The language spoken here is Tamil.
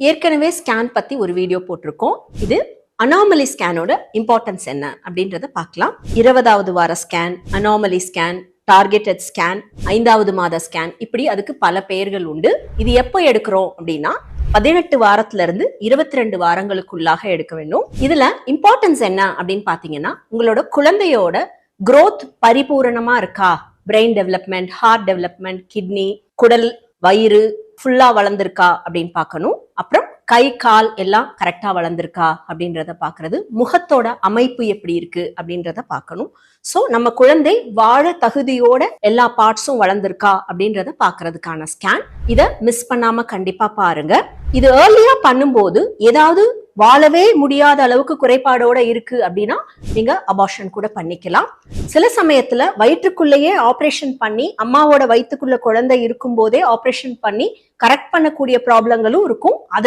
ஏற்கனவே ஸ்கேன் பத்தி ஒரு வீடியோ போட்டிருக்கோம். இது அனாமலி ஸ்கேனோட இம்பார்ட்டன்ஸ் என்ன அப்படின்றத பார்க்கலாம். 20வது வார scan, anomaly scan, targeted scan, 5வது மாத ஸ்கேன், இப்படி அதுக்கு பல பெயர்கள் உண்டு. இது எப்போ எடுக்கிறோம் அப்படின்னா 18 வாரத்துல இருந்து 22 வாரங்களுக்குள்ளாக எடுக்க வேண்டும். இதுல இம்பார்ட்டன்ஸ் என்ன அப்படின்னு பாத்தீங்கன்னா, உங்களோட குழந்தையோட growth பரிபூரணமா இருக்கா, brain development, heart development, kidney, குடல், வயிறு ஃபுல்லா வளர்ந்துருக்கா அப்படின்னு பார்க்கணும். அப்புறம் கை கால் எல்லாம் கரெக்டா வளர்ந்துருக்கா அப்படின்றத பாக்குறது, முகத்தோட அமைப்பு எப்படி இருக்கு அப்படின்றத பார்க்கணும். சோ நம்ம குழந்தை வாழ தகுதியோட எல்லா பார்ட்ஸும் வளர்ந்துருக்கா அப்படின்றத பாக்குறதுக்கான ஸ்கேன். இத மிஸ் பண்ணாம கண்டிப்பா பாருங்க. இது ஏர்லியா பண்ணும்போது ஏதாவது வாழவே முடியாத அளவுக்கு குறைபாடோட இருக்கு அப்படின்னா நீங்க அபார்ஷன் கூட பண்ணிக்கலாம். சில சமயத்துல வயிற்றுக்குள்ளேயே ஆபரேஷன் பண்ணி, அம்மாவோட வயிற்றுக்குள்ள குழந்தை இருக்கும் போதே ஆபரேஷன் பண்ணி கரெக்ட் பண்ணக்கூடிய ப்ராப்ளங்களும் இருக்கும்.